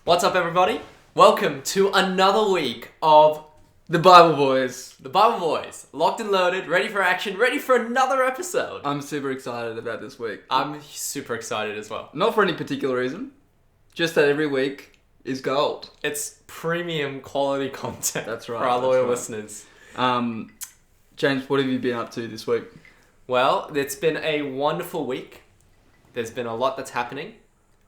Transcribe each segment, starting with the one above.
What's up, everybody? Welcome to another week of The Bible Boys. The Bible Boys. Locked and loaded, ready for action, ready for another episode. I'm super excited about this week. I'm super excited as well. Not for any particular reason, just that every week is gold. It's premium quality content. That's right. For our loyal listeners. James, what have you been up to this week? Well, it's been a wonderful week. There's been a lot that's happening.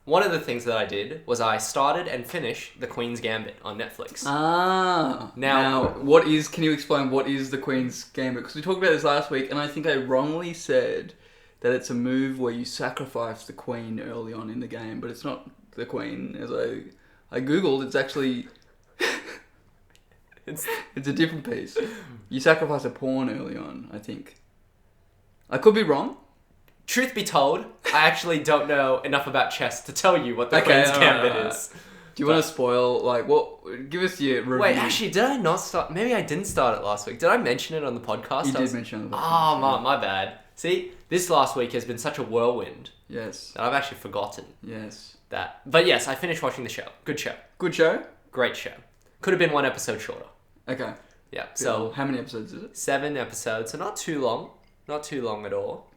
One of the things that I did was I started and finished The Queen's Gambit on Netflix. Now, can you explain what is The Queen's Gambit? Because we talked about this last week, and I think I wrongly said that it's a move where you sacrifice the Queen early on in the game, but it's not the Queen. As I googled, it's actually it's a different piece. You sacrifice a pawn early on, I think. I could be wrong. Truth be told, I actually don't know enough about chess to tell you what the Queen's Gambit is. Do you want to spoil, give us your review. Wait, actually, did I not start? Maybe I didn't start it last week. Did I mention it on the podcast? You did mention it on the podcast. Oh, my bad. See, this last week has been such a whirlwind. Yes. That I've actually forgotten. Yes. That. But yes, I finished watching the show. Good show. Good show? Great show. Could have been one episode shorter. Okay. Yeah, so... How many episodes is it? 7 episodes, so not too long. Not too long at all.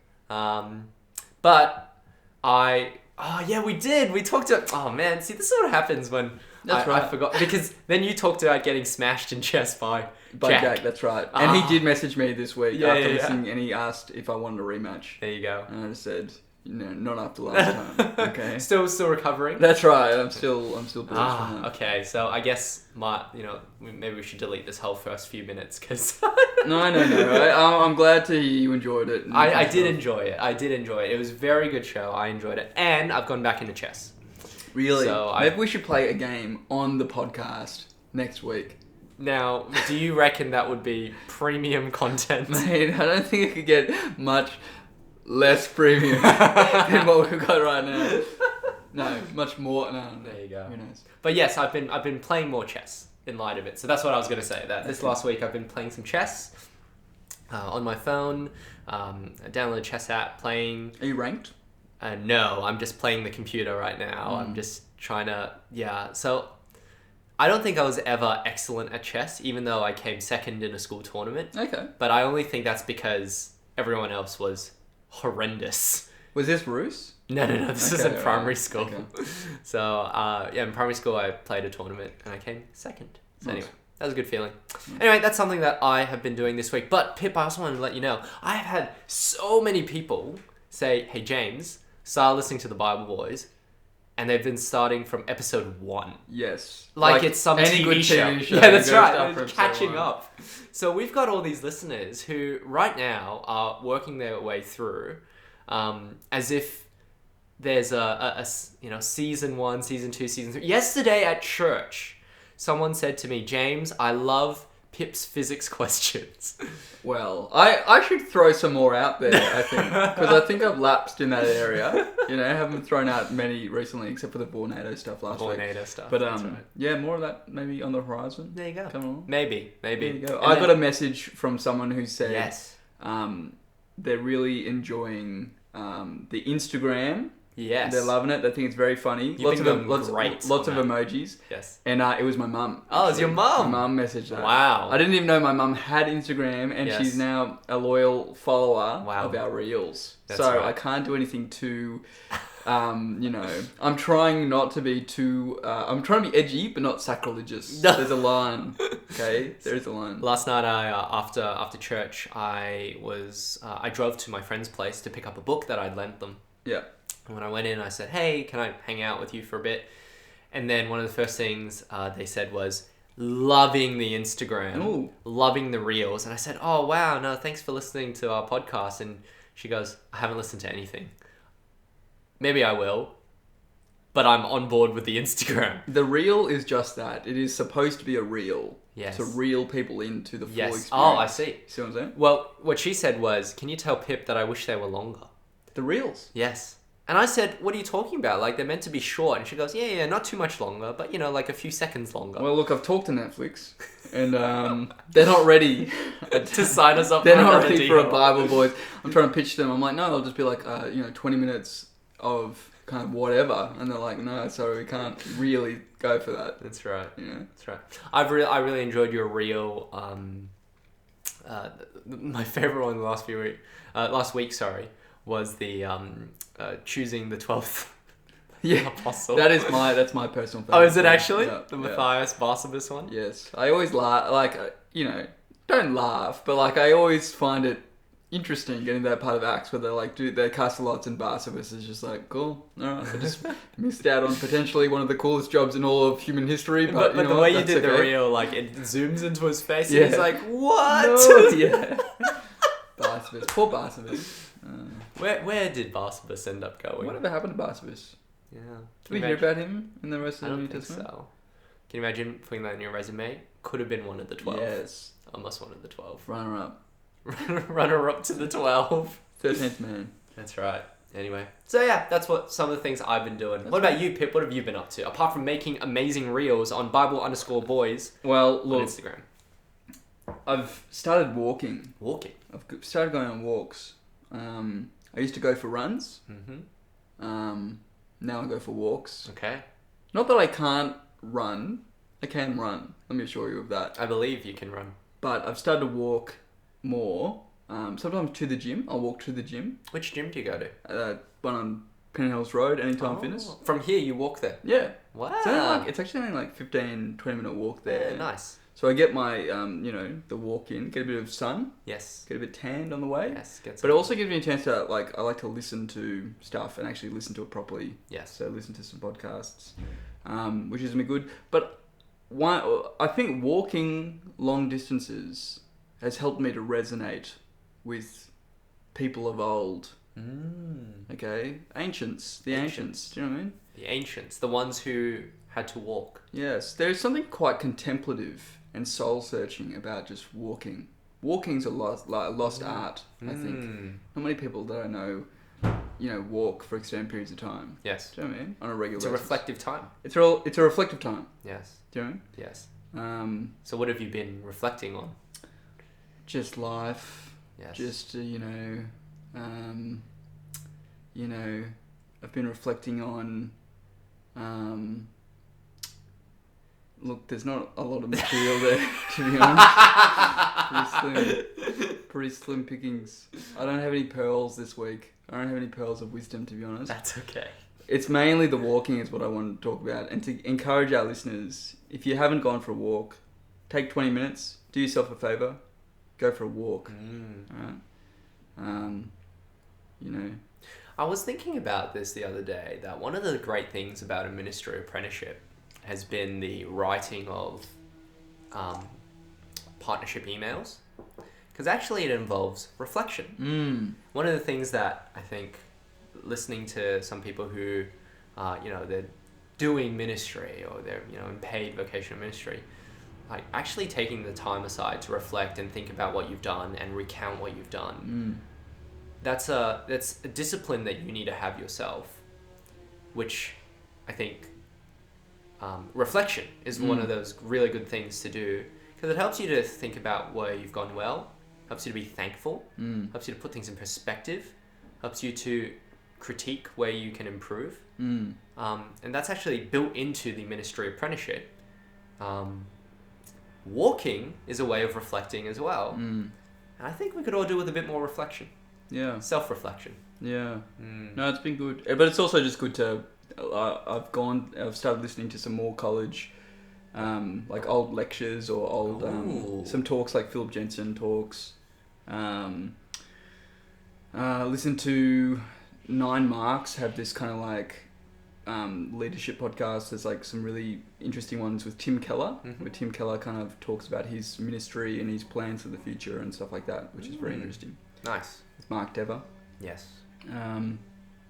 But we did. We talked about... Oh, man. See, this is what happens when I forgot. Because then you talked about getting smashed in chess by Jack. That's right. And he did message me this week after listening, and he asked if I wanted a rematch. There you go. And I just said, not after last time. Okay. Still recovering? That's right. I'm still bullish on that. Okay. So I guess maybe we should delete this whole first few minutes because... No. I'm glad to hear you enjoyed it. I did enjoy it. It was a very good show. I enjoyed it. And I've gone back into chess. Really? So maybe we should play a game on the podcast next week. Now, do you reckon that would be premium content? Mate, I don't think it could get much less premium than what we've got right now. No, much more. No. There you go. Who knows? But yes, I've been playing more chess in light of it. So that's what I was going to say. That this last week I've been playing some chess on my phone. I downloaded a chess app, playing. Are you ranked? No, I'm just playing the computer right now. I'm just trying to... Yeah, so I don't think I was ever excellent at chess, even though I came second in a school tournament. Okay. But I only think that's because everyone else was horrendous. Was this Bruce? No. This is in primary school. Okay. So, in primary school, I played a tournament and I came second. So anyway, that was a good feeling. Anyway, that's something that I have been doing this week. But Pip, I also wanted to let you know, I have had so many people say, "Hey, James, start listening to the Bible Boys." And they've been starting from episode 1. Yes. Like it's some any TV good show. TV show. Yeah, that's right. They're Catching up. So we've got all these listeners who right now are working their way through as if there's a season 1, season 2, season 3. Yesterday at church, someone said to me, "James, I love Pip's physics questions." Well, I should throw some more out there, I think. Because I think I've lapsed in that area. I haven't thrown out many recently, except for the Vornado stuff last week. Vornado stuff. But that's right. yeah, more of that maybe on the horizon. There you go. Come on. Maybe. There you go. I got a message from someone who said yes. They're really enjoying the Instagram. Yes. They're loving it. They think it's very funny. Lots of emojis. Yes. And it was my mum. Oh, it's your mum. My mum messaged that. Wow. I didn't even know my mum had Instagram, and she's now a loyal follower of our reels. That's so right. I can't do anything too, I'm trying not to be too, I'm trying to be edgy, but not sacrilegious. There's a line. Okay? There is a line. Last night, after church, I drove to my friend's place to pick up a book that I'd lent them. Yeah. And when I went in, I said, "Hey, can I hang out with you for a bit?" And then one of the first things they said was, "Loving the Instagram, Ooh. Loving the reels." And I said, "Oh, wow, no, thanks for listening to our podcast." And she goes, "I haven't listened to anything. Maybe I will, but I'm on board with the Instagram." The reel is just that. It is supposed to be a reel. Yes. To reel people into the full experience. Oh, I see. See what I'm saying? Well, what she said was, "Can you tell Pip that I wish they were longer?" The reels? Yes. And I said, "What are you talking about? Like, they're meant to be short." And she goes, yeah, not too much longer, but, like a few seconds longer. Well, look, I've talked to Netflix, and they're not ready to sign us up. They're not ready for a Bible Boys. I'm trying to pitch them. I'm like, no, I'll just be like, 20 minutes of kind of whatever, and they're like, no, sorry, we can't really go for that. That's right. Yeah, that's right. I really enjoyed your reel. My favorite one last week, was the choosing the 12th apostle. That's my personal favorite. Oh, is it actually the Matthias Barsabbas one? Yes, I always laugh. Like, don't laugh, but like I always find it interesting getting that part of Acts where they're like, they cast lots and Barsabbas is just like, cool, alright, I just missed out on potentially one of the coolest jobs in all of human history, but the way you did the reel, like it zooms into his face and he's like, what? No, yeah. Barsabbas, poor Barsabbas. Where did Barsabbas end up going? Whatever happened to Barsabbas? Yeah. Did we hear about him in the rest of the New Testament? I don't think so. Can you imagine putting that in your resume? Could have been one of the 12. Yes. Almost one of the 12. Runner up. Runner up to the 12. 13th man. That's right. Anyway. So yeah, that's what some of the things I've been doing. What about you, Pip? What have you been up to? Apart from making amazing reels on Bible_boys well, look, on Instagram. I've started walking. Walking? I've started going on walks. I used to go for runs. Mm-hmm. Now I go for walks. Okay. Not that I can't run. I can run. Let me assure you of that. I believe you can run. But I've started to walk more. Sometimes to the gym. I'll walk to the gym. Which gym do you go to? One on Penn Hills Road, Anytime Fitness. From here, you walk there? Yeah. Wow. It's actually only like 15, 20 minute walk there. Yeah, nice. So I get my, the walk in, get a bit of sun. Yes. Get a bit tanned on the way. Yes. But it also gives me a chance to, I like to listen to stuff and actually listen to it properly. Yes. So listen to some podcasts, which has been good. But I think walking long distances has helped me to resonate with people of old. Okay? Ancients. The ancients. Do you know what I mean? The ancients. The ones who had to walk. Yes. There's something quite contemplative and soul-searching about just walking. Walking's a lost art, I think. Not many people that I know, walk for extended periods of time. Yes. Do you know what I mean? On a regular basis. It's a reflective time. It's a reflective time. Yes. Do you know what Yes. I mean? So what have you been reflecting on? Just life. Yes. Just, I've been reflecting on, look, there's not a lot of material there, to be honest. Pretty slim pickings. I don't have any pearls this week. I don't have any pearls of wisdom, to be honest. That's okay. It's mainly the walking is what I want to talk about. And to encourage our listeners, if you haven't gone for a walk, take 20 minutes, do yourself a favour, go for a walk. Alright? I was thinking about this the other day, that one of the great things about a ministry apprenticeship has been the writing of partnership emails, because actually it involves reflection. One of the things that I think, listening to some people who they're doing ministry or they're in paid vocational ministry, like actually taking the time aside to reflect and think about what you've done and recount what you've done. That's a discipline that you need to have yourself, which I think reflection is one of those really good things to do, because it helps you to think about where you've gone well, helps you to be thankful, helps you to put things in perspective, helps you to critique where you can improve. And that's actually built into the ministry apprenticeship. Walking is a way of reflecting as well. And I think we could all do with a bit more reflection. Yeah. Self-reflection. Yeah. No, it's been good. But it's also just good to... I've started listening to some more college, like old lectures or old... some talks like Philip Jensen talks. Listen to 9 Marks have this kind of like leadership podcast. There's like some really interesting ones with Tim Keller, where Tim Keller kind of talks about his ministry and his plans for the future and stuff like that, which is very interesting. Nice. With Mark Dever. Yes.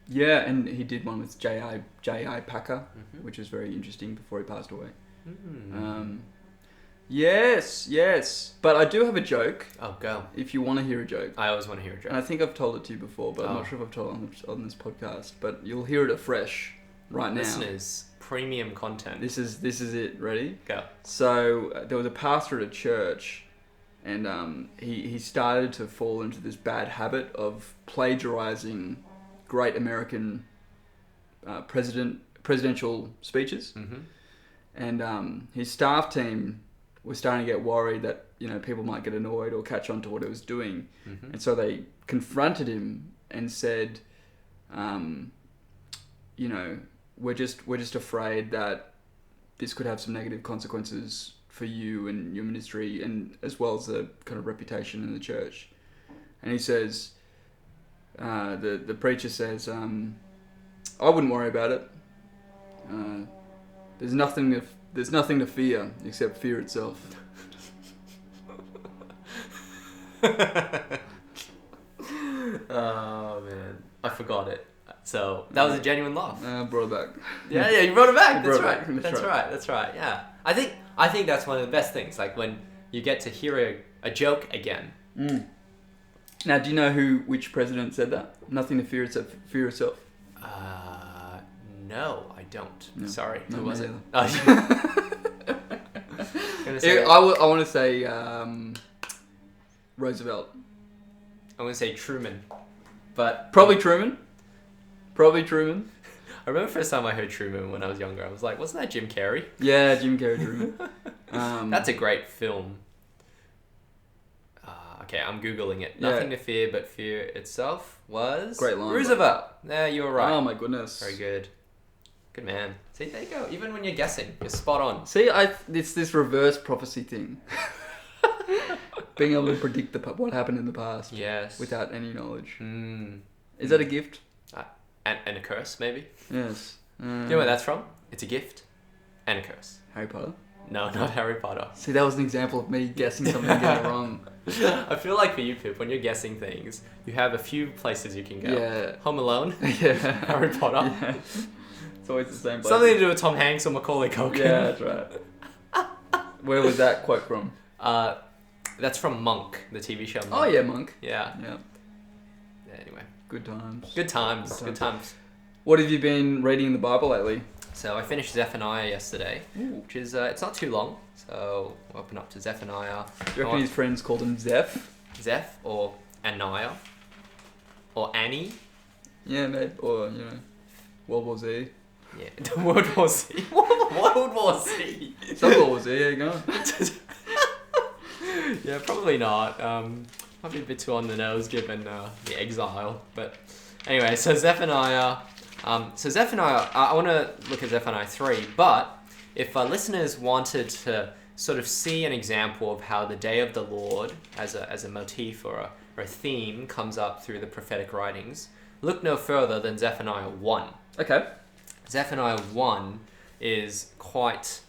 Yeah, and he did one with J.I. Packer, which was very interesting before he passed away. Yes. But I do have a joke. Oh, go. If you want to hear a joke. I always want to hear a joke. And I think I've told it to you before, but I'm not sure if I've told it on this podcast. But you'll hear it afresh right now. Listeners, premium content. This is it. Ready? Go. So there was a pastor at a church, and he started to fall into this bad habit of plagiarizing great American presidential speeches, and his staff team was starting to get worried that people might get annoyed or catch on to what he was doing, and so they confronted him and said, we're just afraid that this could have some negative consequences for you and your ministry, and as well as the kind of reputation in the church. And he says, the preacher says, I wouldn't worry about it. There's nothing to fear except fear itself. Oh man, I forgot it. So that was a genuine laugh. Brought it back. Yeah, you brought it back. That's brought it right. back. That's right. Yeah, I think that's one of the best things. Like when you get to hear a joke again. Now, do you know which president said that? Nothing to fear except fear itself. No, I don't. No. Sorry, No, who was it? me I I want to say Roosevelt. I'm gonna say Truman, but Probably Truman. I remember the first time I heard Truman when I was younger. I was like, wasn't that Jim Carrey? Yeah, Jim Carrey, Truman. That's a great film. Okay, I'm Googling it. Nothing to fear but fear itself was... Great line. Roosevelt. Yeah, you were right. Oh my goodness. Very good. Good man. See, there you go. Even when you're guessing, you're spot on. See, it's this reverse prophecy thing. Being able to predict what happened in the past. Yes. Without any knowledge. Mm. Is that a gift? And a curse, maybe? Yes. Do you know where that's from? It's a gift and a curse. Harry Potter? No, not Harry Potter. See, that was an example of me guessing something and getting it wrong. I feel like for you, Pip, when you're guessing things, you have a few places you can go. Yeah. Home Alone. Yeah. Harry Potter. Yeah. It's always the same place. Something to do with Tom Hanks or Macaulay Culkin. Yeah, that's right. Where was that quote from? That's from Monk, the TV show Monk. Oh yeah, Monk. Yeah. Yeah. Anyway. Good times. Good times. What have you been reading in the Bible lately? So I finished Zephaniah yesterday, which is, it's not too long. So we'll open up to Zephaniah. Do you reckon his friends called him Zeph? Zeph or Ananiah or Annie? Yeah, mate. Or, World War Z. Yeah, World War Z. World War Z. Some World War Z, yeah, you go. Yeah, probably not. Might be a bit too on the nose given the exile. But anyway, so Zephaniah. I want to look at Zephaniah 3, but if listeners wanted to sort of see an example of how the day of the Lord as a motif or a theme comes up through the prophetic writings, look no further than Zephaniah 1. Okay. Zephaniah 1 is quite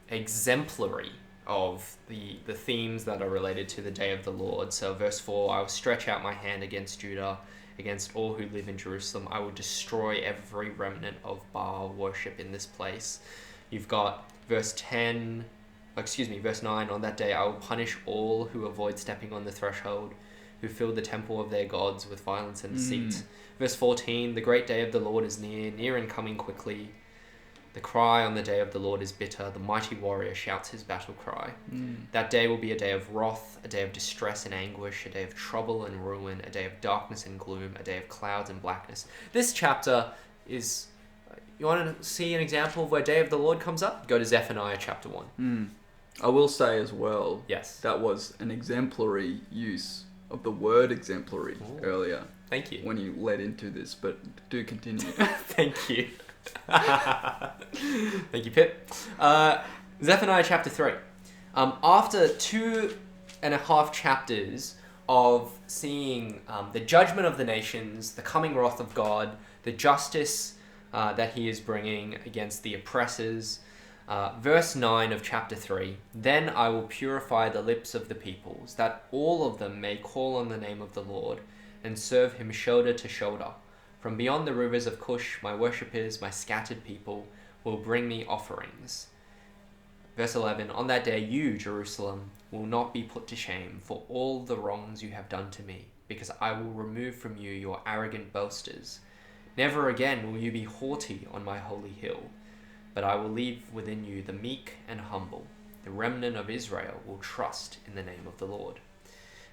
exemplary of the themes that are related to the day of the Lord. So verse 4, I will stretch out my hand against Judah, against all who live in Jerusalem. I will destroy every remnant of Baal worship in this place. You've got verse 9, on that day I will punish all who avoid stepping on the threshold, who fill the temple of their gods with violence and deceit. Verse 14, the great day of the Lord is near and coming quickly. The cry on the day of the Lord is bitter. The mighty warrior shouts his battle cry. That day will be a day of wrath, a day of distress and anguish, a day of trouble and ruin, a day of darkness and gloom, a day of clouds and blackness. This chapter is... You want to see an example of where day of the Lord comes up? Go to Zephaniah chapter 1. I will say as well, yes, that was an exemplary use of the word exemplary earlier. Thank you. When you led into this, but do continue. Thank you. Thank you, Pip. Zephaniah chapter 3. After 2.5 chapters of seeing the judgment of the nations, the coming wrath of God, the justice that he is bringing against the oppressors, verse 9 of chapter 3, then I will purify the lips of the peoples, that all of them may call on the name of the Lord and serve him shoulder to shoulder. From beyond the rivers of Cush, my worshippers, my scattered people, will bring me offerings. Verse 11, on that day you, Jerusalem, will not be put to shame for all the wrongs you have done to me, because I will remove from you your arrogant boasters. Never again will you be haughty on my holy hill, but I will leave within you the meek and humble. The remnant of Israel will trust in the name of the Lord.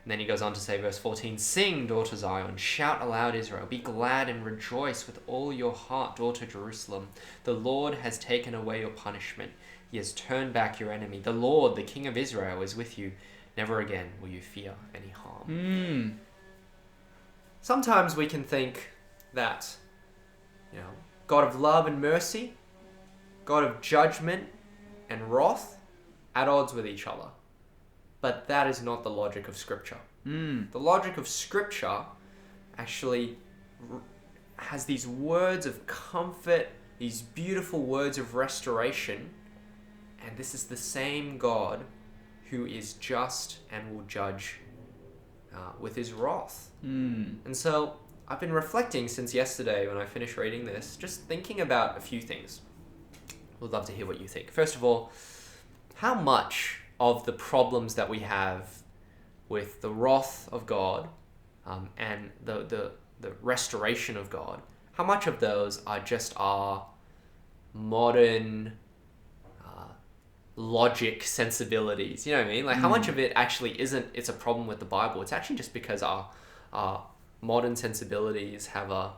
And then he goes on to say, verse 14, "Sing, daughter Zion, shout aloud, Israel. Be glad and rejoice with all your heart, daughter Jerusalem. The Lord has taken away your punishment. He has turned back your enemy. The Lord, the King of Israel, is with you. Never again will you fear any harm." Sometimes we can think that, God of love and mercy, God of judgment and wrath, at odds with each other. But that is not the logic of Scripture. The logic of Scripture actually has these words of comfort, these beautiful words of restoration, and this is the same God who is just and will judge with his wrath. And so I've been reflecting since yesterday when I finished reading this, just thinking about a few things. Would love to hear what you think. First of all, how much of the problems that we have with the wrath of God and the restoration of God, how much of those are just our modern logic sensibilities? You know what I mean? Like, how much of it actually it's a problem with the Bible? It's actually just because our modern sensibilities have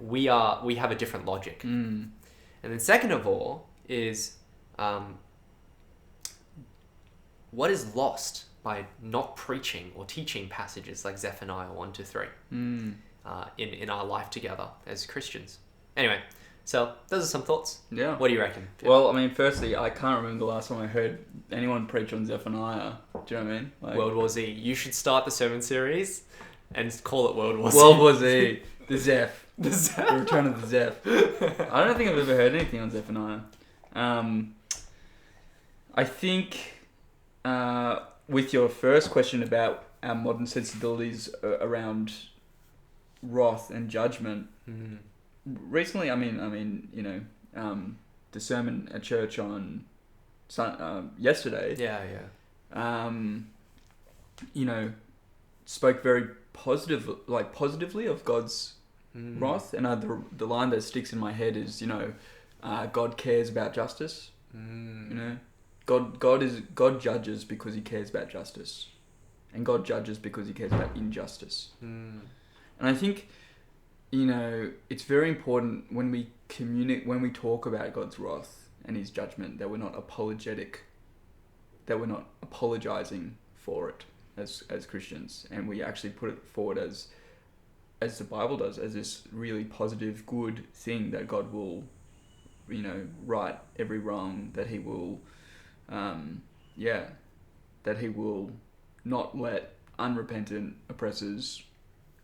we have a different logic. And then second of all is what is lost by not preaching or teaching passages like Zephaniah 1-3 in our life together as Christians. Anyway, so those are some thoughts. Yeah. What do you reckon? Well, I mean, firstly, I can't remember the last time I heard anyone preach on Zephaniah. Do you know what I mean? Like, World War Z. You should start the sermon series and call it World War Z. World War Z. The Zeph. The Zeph. The return of the Zeph. I don't think I've ever heard anything on Zephaniah. I think with your first question about our modern sensibilities around wrath and judgment, recently, the sermon at church on yesterday, spoke very positively of God's wrath, and the line that sticks in my head is, God cares about justice. God judges because he cares about justice, and God judges because he cares about injustice. And I think, it's very important when we talk about God's wrath and his judgment, that we're not apologetic, that we're not apologizing for it as Christians, and we actually put it forward as the Bible does, as this really positive, good thing that God will, right every wrong, that he will, that he will not let unrepentant oppressors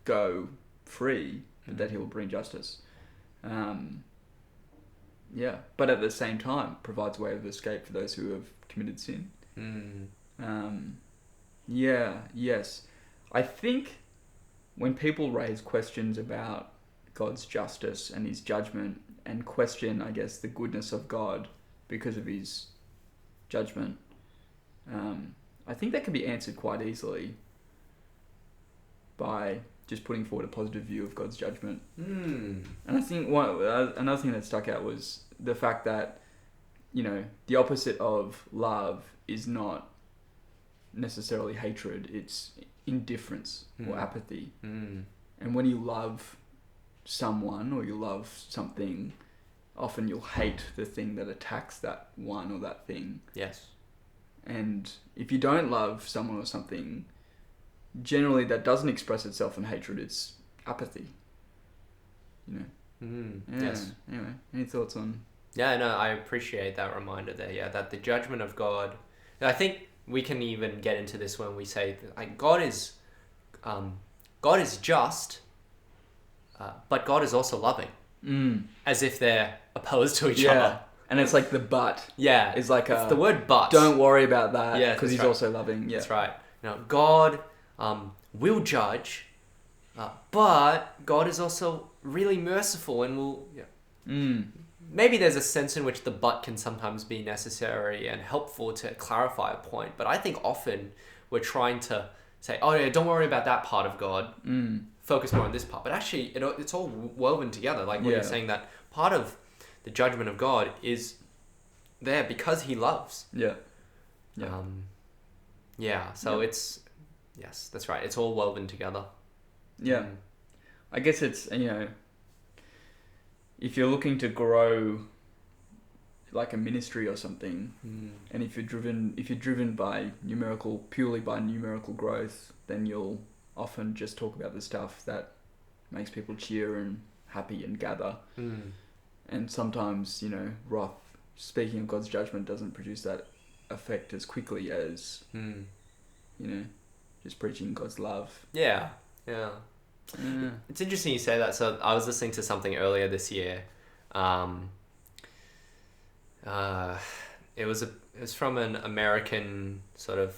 go free, but that he will bring justice. But at the same time, provides a way of escape for those who have committed sin. Yes. I think when people raise questions about God's justice and his judgment, and question, I guess, the goodness of God because of his judgment, I think that can be answered quite easily by just putting forward a positive view of God's judgment. And I think another thing that stuck out was the fact that, the opposite of love is not necessarily hatred, it's indifference or apathy. And when you love someone or you love something, often you'll hate the thing that attacks that one or that thing. Yes. And if you don't love someone or something, generally that doesn't express itself in hatred, it's apathy. Yes. Anyway, any thoughts on... Yeah, no, I appreciate that reminder there, that the judgment of God... I think we can even get into this when we say, God is just, but God is also loving. As if they're opposed to each other. And it's like the but. Yeah. It's like it's the word but. Don't worry about that. Yeah, because he's also loving. Yeah. That's right. God will judge, but God is also really merciful and will... Maybe there's a sense in which the but can sometimes be necessary and helpful to clarify a point, but I think often we're trying to say, oh yeah, don't worry about that part of God, focus more on this part. But actually, it's all woven together. Like when you're saying that part of the judgment of God is there because he loves. Yeah. So it's Yes, that's right. It's all woven together. Yeah. I guess it's, if you're looking to grow like a ministry or something, and if you're driven purely by numerical growth, then you'll often just talk about the stuff that makes people cheer and happy and gather. And sometimes, wrath, speaking of God's judgment, doesn't produce that effect as quickly as, just preaching God's love. Yeah. It's interesting you say that. So I was listening to something earlier this year. It was from an American sort of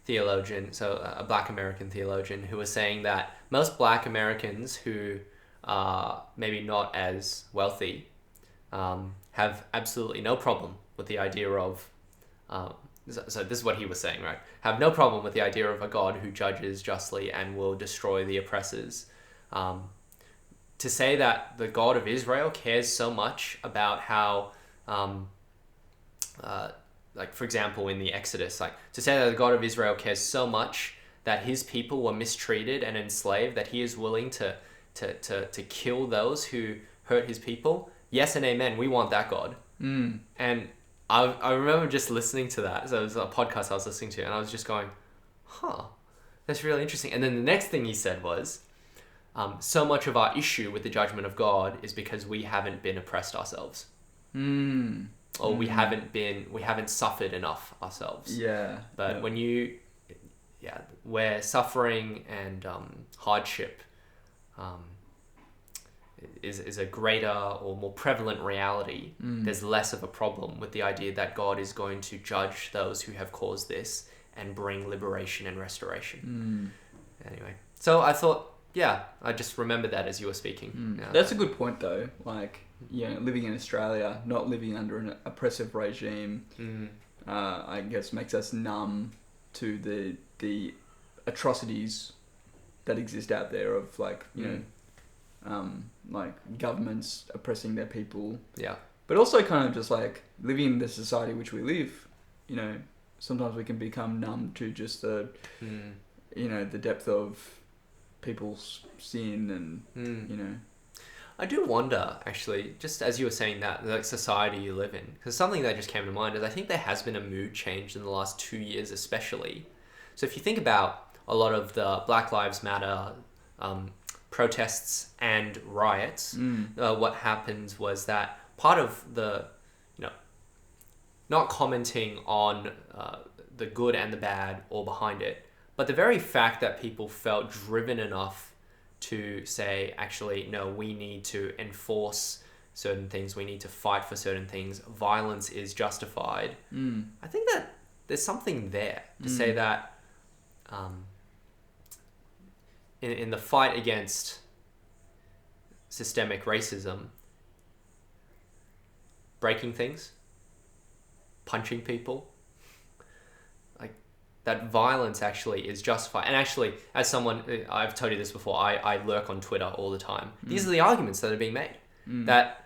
theologian, so a Black American theologian, who was saying that most Black Americans who are maybe not as wealthy have absolutely no problem with the idea of so this is what he was saying, right? Have no problem with the idea of a God who judges justly and will destroy the oppressors. To say that the God of Israel cares so much about how, like for example in the Exodus, like to say that the God of Israel cares so much that his people were mistreated and enslaved that he is willing to kill those who hurt his people. Yes and amen. We want that God. And I remember just listening to that. So it was a podcast I was listening to, and I was just going, that's really interesting. And then the next thing he said was, so much of our issue with the judgment of God is because we haven't been oppressed ourselves. Or we haven't suffered enough ourselves. Yeah. But when where suffering and hardship is a greater or more prevalent reality, there's less of a problem with the idea that God is going to judge those who have caused this and bring liberation and restoration. Anyway, so I thought, I just remembered that as you were speaking. That's a good point though. Like, living in Australia, not living under an oppressive regime, I guess makes us numb to the atrocities that exist out there of like, like governments oppressing their people. Yeah. But also kind of just like living in the society in which we live, sometimes we can become numb to just the, the depth of people's sin and, I do wonder, actually, just as you were saying that, like society you live in, because something that just came to mind is I think there has been a mood change in the last 2 years especially. So if you think about a lot of the Black Lives Matter protests and riots, what happens was that part of the, not commenting on the good and the bad or behind it, but the very fact that people felt driven enough to say, actually, no, we need to enforce certain things, we need to fight for certain things, violence is justified. I think that there's something there to say that in the fight against systemic racism, breaking things, punching people, like that violence actually is justified. And actually, as someone, I've told you this before, I lurk on Twitter all the time. These are the arguments that are being made. That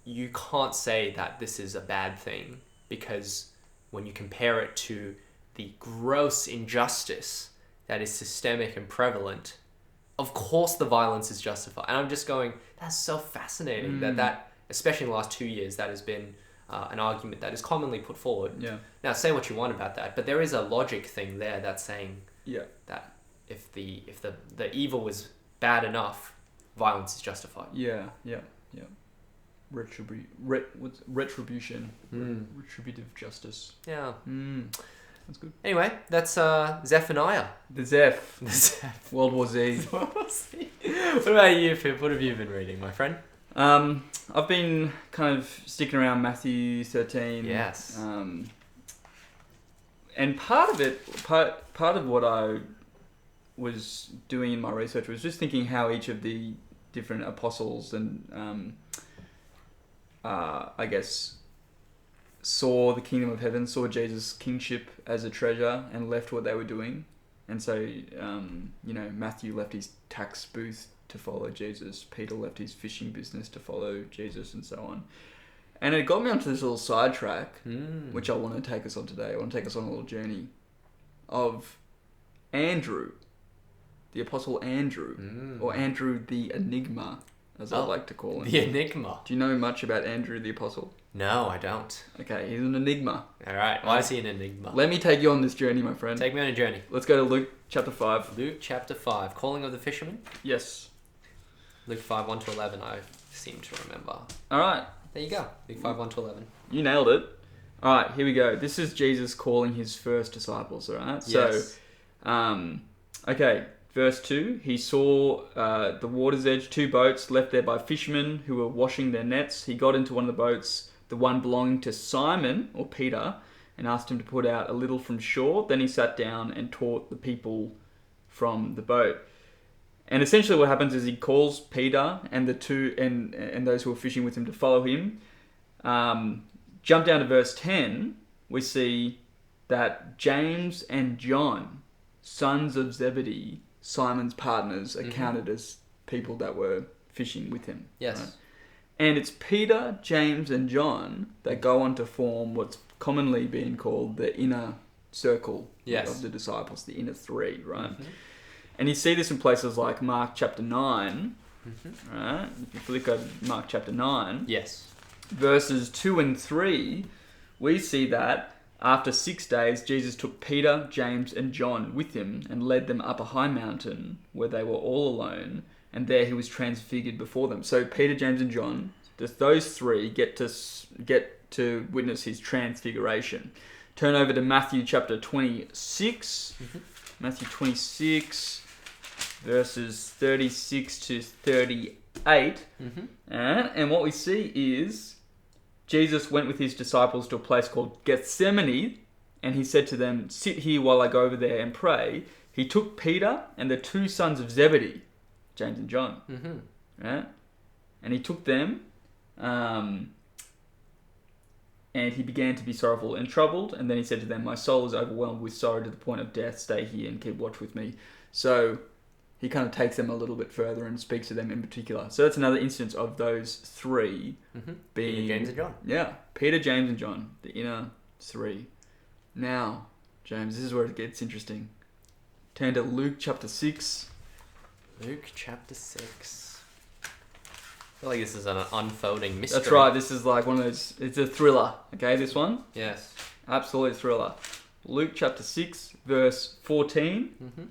you can't say that this is a bad thing, because when you compare it to the gross injustice that is systemic and prevalent, of course the violence is justified. And I'm just going, that's so fascinating that especially in the last 2 years, that has been an argument that is commonly put forward. Yeah. Now, say what you want about that, but there is a logic thing there that's saying that if the evil was bad enough, violence is justified. Yeah. Retribution. Retributive justice. Yeah. That's good. Anyway, that's Zephaniah. The Zeph. World War Z. What about you, Pip? What have you been reading, my friend? I've been kind of sticking around Matthew 13. Yes. And part of what I was doing in my research was just thinking how each of the different apostles and I guess saw the kingdom of heaven, saw Jesus' kingship as a treasure, and left what they were doing. And so, Matthew left his tax booth to follow Jesus. Peter left his fishing business to follow Jesus, and so on. And it got me onto this little sidetrack, which I want to take us on today. I want to take us on a little journey of Andrew, the Apostle Andrew, or Andrew the Enigma, as I like to call him. The Enigma. Do you know much about Andrew the Apostle? No, I don't. Okay, he's an enigma. Alright, why is he an enigma? Let me take you on this journey, my friend. Take me on a journey. Let's go to Luke chapter 5. Luke chapter 5, Calling of the Fishermen. Yes. Luke 5, 1 to 11, I seem to remember. Alright. There you go. Luke 5, 1 to 11. You nailed it. Alright, here we go. This is Jesus calling his first disciples, alright? Yes. So, okay, verse 2. He saw the water's edge, 2 boats left there by fishermen who were washing their nets. He got into one of the boats, the one belonging to Simon, or Peter, and asked him to put out a little from shore. Then he sat down and taught the people from the boat. And essentially what happens is he calls Peter and the two and those who are fishing with him to follow him. Jump down to verse 10, we see that James and John, sons of Zebedee, Simon's partners, are counted as people that were fishing with him. Yes. Right? And it's Peter, James, and John that go on to form what's commonly been called the inner circle of the disciples, the inner 3, right? Mm-hmm. And you see this in places like Mark chapter 9, right? If you flick over Mark chapter 9, verses 2 and 3, we see that after 6 days, Jesus took Peter, James, and John with him and led them up a high mountain where they were all alone. And there he was transfigured before them. So Peter, James, and John, just those 3 get to witness his transfiguration. Turn over to Matthew chapter 26. Matthew 26, verses 36 to 38. And what we see is Jesus went with his disciples to a place called Gethsemane, and he said to them, "Sit here while I go over there and pray." He took Peter and the 2 sons of Zebedee, James and John, right? And he took them, and he began to be sorrowful and troubled. And then he said to them, "My soul is overwhelmed with sorrow to the point of death. Stay here and keep watch with me." So he kind of takes them a little bit further and speaks to them in particular. So that's another instance of those 3 being... Peter, James, and John. Yeah, Peter, James, and John, the inner 3. Now, James, this is where it gets interesting. Turn to Luke chapter 6. Luke chapter 6. I feel like this is an unfolding mystery. That's right, this is like one of those... It's a thriller, okay, this one? Yes. Absolute thriller. Luke chapter 6, verse 14.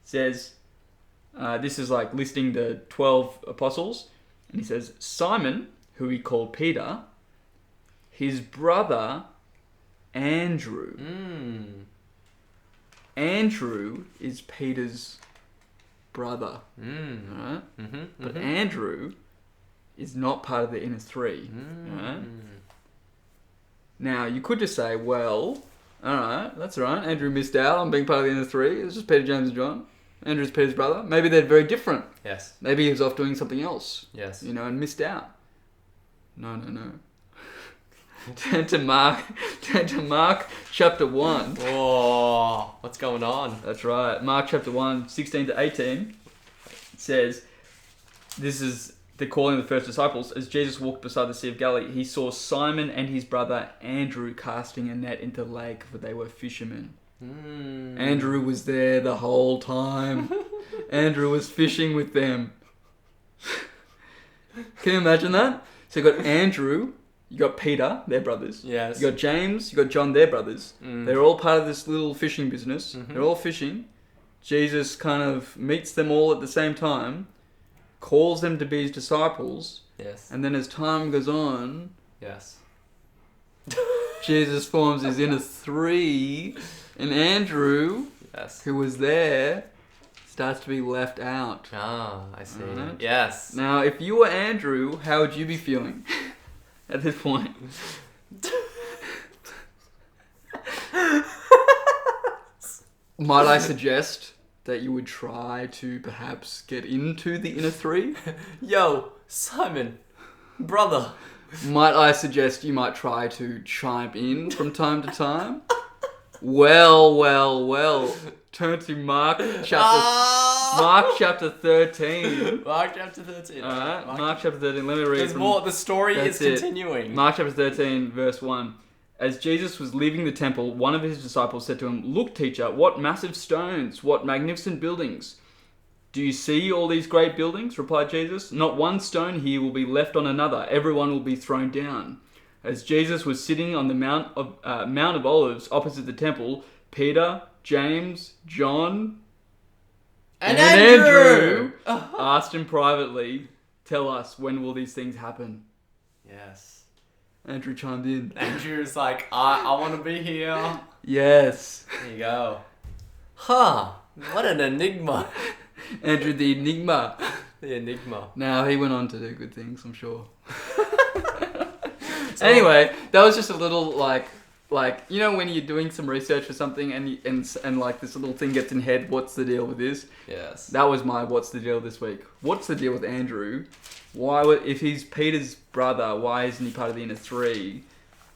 Says... this is like listing the 12 apostles. And he says, Simon, who he called Peter, his brother Andrew. Andrew is Peter's brother. Right? But Andrew is not part of the inner 3. Right? Now, you could just say, well, alright, that's alright. Andrew missed out on being part of the inner 3. It was just Peter, James, and John. Andrew's Peter's brother. Maybe they're very different. Yes. Maybe he was off doing something else. Yes. And missed out. No. Turn to Mark chapter 1. Oh, what's going on? That's right. Mark chapter 1, 16 to 18. It says, this is the calling of the first disciples. As Jesus walked beside the Sea of Galilee, he saw Simon and his brother Andrew casting a net into the lake, for they were fishermen. Andrew was there the whole time. Andrew was fishing with them. Can you imagine that? So you got Andrew, you got Peter, they're brothers. Yes. You got James, you got John, they're brothers. They're all part of this little fishing business. They're all fishing. Jesus kind of meets them all at the same time, calls them to be his disciples. Yes. And then as time goes on, yes, Jesus forms his inner 3, and Andrew, who was there, starts to be left out. Ah, I see. Right? Yes. Now, if you were Andrew, how would you be feeling at this point? Might I suggest that you would try to perhaps get into the inner 3? Yo, Simon, brother. Might I suggest you might try to chime in from time to time? Well. Turn to Mark chapter 13. Mark chapter 13. Alright, Mark chapter 13. Let me read. There's more. The story is continuing. Mark chapter 13, verse 1. As Jesus was leaving the temple, one of his disciples said to him, "Look, teacher, what massive stones, what magnificent buildings. Do you see all these great buildings?" replied Jesus. "Not one stone here will be left on another. Everyone will be thrown down." As Jesus was sitting on the Mount of Olives opposite the temple, Peter, James, John, and Andrew asked him privately, "Tell us, when will these things happen?" Yes. Andrew chimed in. Andrew's like, I want to be here. Yes. There you go. Huh. What an enigma. Andrew the Enigma. The Enigma. Now, he went on to do good things, I'm sure. Anyway, that was just a little, like, you know when you're doing some research for something and like this little thing gets in head, what's the deal with this? Yes. That was my what's the deal this week. What's the deal with Andrew? If he's Peter's brother, why isn't he part of the inner three?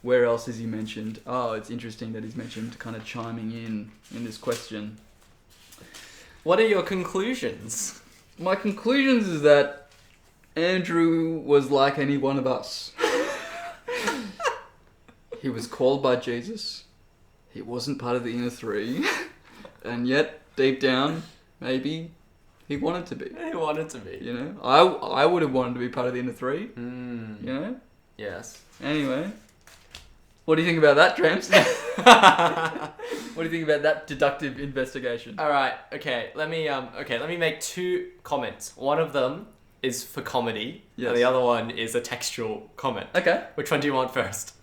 Where else is he mentioned? Oh, it's interesting that he's mentioned kind of chiming in this question. What are your conclusions? My conclusions is that Andrew was like any one of us. He was called by Jesus. He wasn't part of the inner three. And yet, deep down, maybe he wanted to be. He wanted to be. You know? I would have wanted to be part of the inner three. You know? Yes. Anyway. What do you think about that, Tramps? What do you think about that deductive investigation? Alright, okay. Let me make 2 comments. One of them is for comedy, and the other one is a textual comment. Okay. Which one do you want first?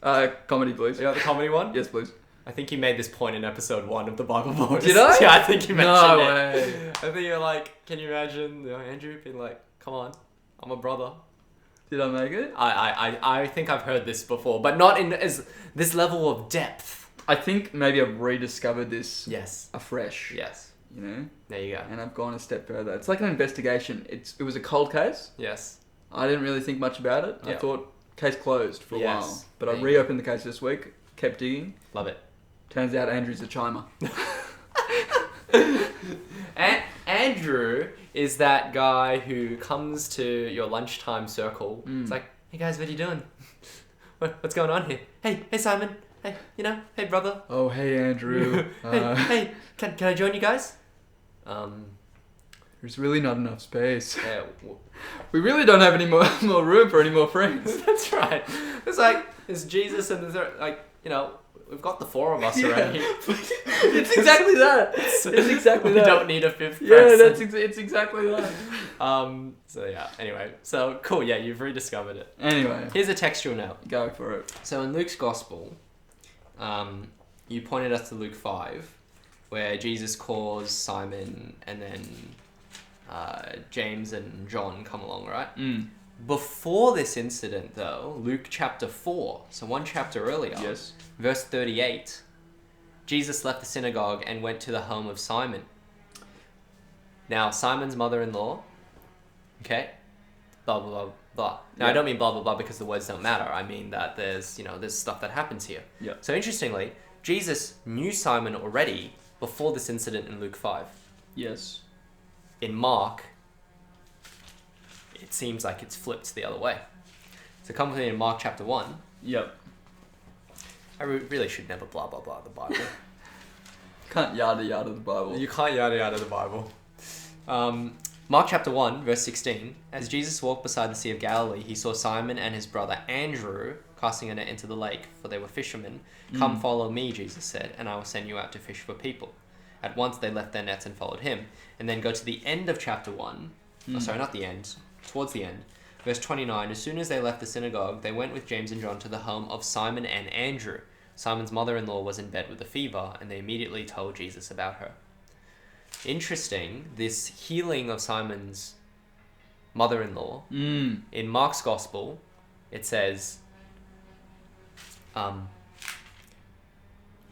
Comedy, please. You want the comedy one? Yes, please. I think you made this point in episode 1 of the Bible Boys. Did I? Yeah, I think you mentioned it. No way. I think you're like, can you imagine Andrew being like, come on, I'm a brother. Did I make it? I think I've heard this before, but not in this level of depth. I think maybe I've rediscovered this afresh. Yes. You know? There you go. And I've gone a step further. It's like an investigation. It was a cold case. Yes. I didn't really think much about it. Yep. I thought case closed for a while. But There I you reopened the case this week, kept digging. Love it. Turns out Andrew's a chimer. Andrew is that guy who comes to your lunchtime circle. It's like, hey guys, what are you doing? What's going on here? Hey Simon. Hey, hey brother. Oh, hey Andrew. Hey, can I join you guys? There's really not enough space. Yeah, We really don't have any more room for any more friends. That's right. It's like, it's Jesus and we've got the 4 of us around here. It's exactly that. It's exactly that. We don't need a 5th person. Yeah, it's exactly that. So yeah, anyway. So cool, yeah, you've rediscovered it. Anyway. Here's a textual note. Go for it. So in Luke's Gospel, you pointed us to Luke 5, where Jesus calls Simon and then James and John come along, right? Before this incident, though, Luke chapter 4, so 1 chapter earlier, verse 38, Jesus left the synagogue and went to the home of Simon. Now, Simon's mother-in-law, okay, blah, blah, blah, blah. Now, I don't mean blah, blah, blah because the words don't matter. I mean that there's stuff that happens here. Yeah. So, interestingly, Jesus knew Simon already before this incident in Luke 5. Yes. In Mark, it seems like it's flipped the other way. So come with me in Mark chapter 1. Yep. I really should never blah blah blah the Bible. Can't yada yada the Bible. You can't yada yada the Bible. Mark chapter 1, verse 16. As Jesus walked beside the Sea of Galilee, he saw Simon and his brother Andrew casting a net into the lake, for they were fishermen. Come follow me, Jesus said, and I will send you out to fish for people. At once they left their nets and followed him. And then go to the end of chapter 1. Oh, sorry, not the end. Towards the end. Verse 29. As soon as they left the synagogue, they went with James and John to the home of Simon and Andrew. Simon's mother-in-law was in bed with a fever, and they immediately told Jesus about her. Interesting, this healing of Simon's mother-in-law. In Mark's Gospel, it says,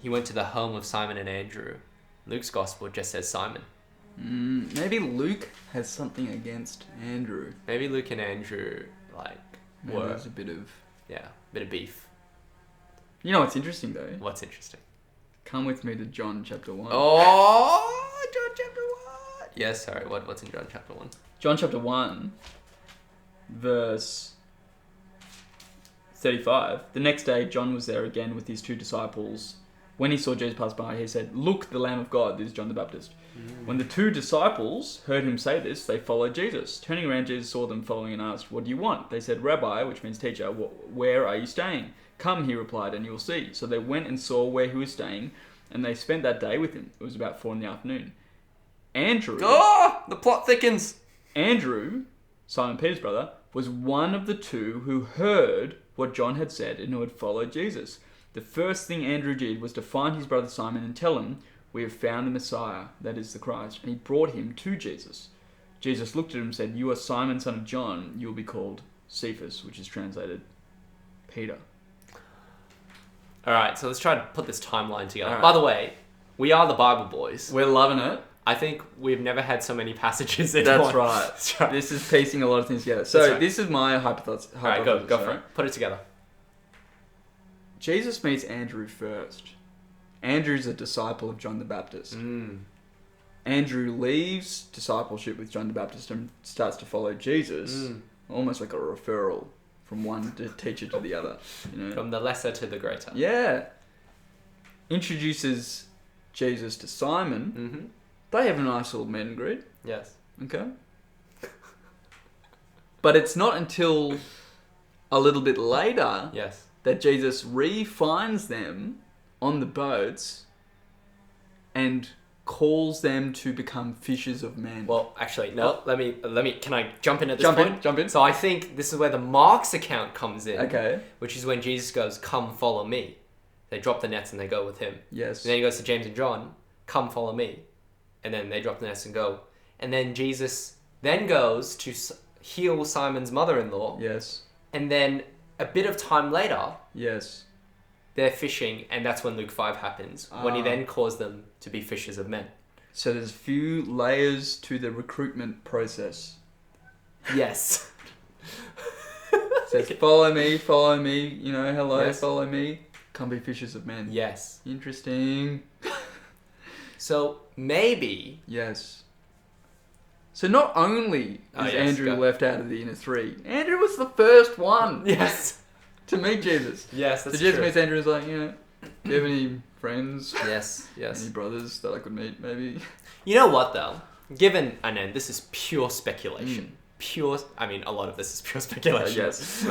he went to the home of Simon and Andrew. Luke's Gospel just says Simon. Maybe Luke has something against Andrew. Maybe Luke and Andrew, were... There's a bit of... Yeah, bit of beef. You know what's interesting, though? What's interesting? Come with me to John chapter 1. Oh, John chapter 1. Yes, sorry. What's in John chapter 1? John chapter 1, verse 35. The next day, John was there again with his 2 disciples. When he saw Jesus pass by, he said, "Look, the Lamb of God." This is John the Baptist. When the 2 disciples heard him say this, they followed Jesus. Turning around, Jesus saw them following and asked, "What do you want?" They said, "Rabbi," which means teacher, "where are you staying?" "Come," he replied, "and you will see." So they went and saw where he was staying, and they spent that day with him. It was about 4 PM. Andrew... Oh, the plot thickens. Andrew, Simon Peter's brother, was one of the 2 who heard what John had said and who had followed Jesus. The first thing Andrew did was to find his brother Simon and tell him, "We have found the Messiah," that is the Christ, and he brought him to Jesus. Jesus looked at him and said, "You are Simon, son of John. You will be called Cephas," which is translated Peter. All right, so let's try to put this timeline together. Right. By the way, we are the Bible boys. We're loving it. I think we've never had so many passages in That's one. right. That's right. This is piecing a lot of things together. So That's right. this is my hypothesis. All right, go for it. Put it together. Jesus meets Andrew first. Andrew's a disciple of John the Baptist. Andrew leaves discipleship with John the Baptist and starts to follow Jesus, almost like a referral from one teacher to the other. You know? From the lesser to the greater. Yeah. Introduces Jesus to Simon. Mm-hmm. They have a nice little meet and greet. Yes. Okay. But it's not until a little bit later Yes. that Jesus re-finds them on the boats and calls them to become fishers of men. Well, actually, no. Let me. Can I jump in at this point? Jump in. So I think this is where the Mark's account comes in. Okay. Which is when Jesus goes, "Come, follow me." They drop the nets and they go with him. Yes. And then he goes to James and John, "Come, follow me," and then they drop the nets and go. And then Jesus then goes to heal Simon's mother-in-law. Yes. And then a bit of time later, Yes. they're fishing, and that's when Luke 5 happens, when he then calls them to be fishers of men. So there's a few layers to the recruitment process. Yes. It says, follow me, you know, hello, Yes. follow me, come be fishers of men. Yes. Interesting. So maybe... Yes. So not only is Andrew go. left out of the inner 3, Andrew was the first one Yes. to meet Jesus. Yes, that's So Jesus true. meets Andrew and is like, you know, do you have any friends? Yes, yes. Any brothers that I could meet, maybe? You know what, though? Given, and then this is pure speculation. A lot of this is pure speculation. Yes.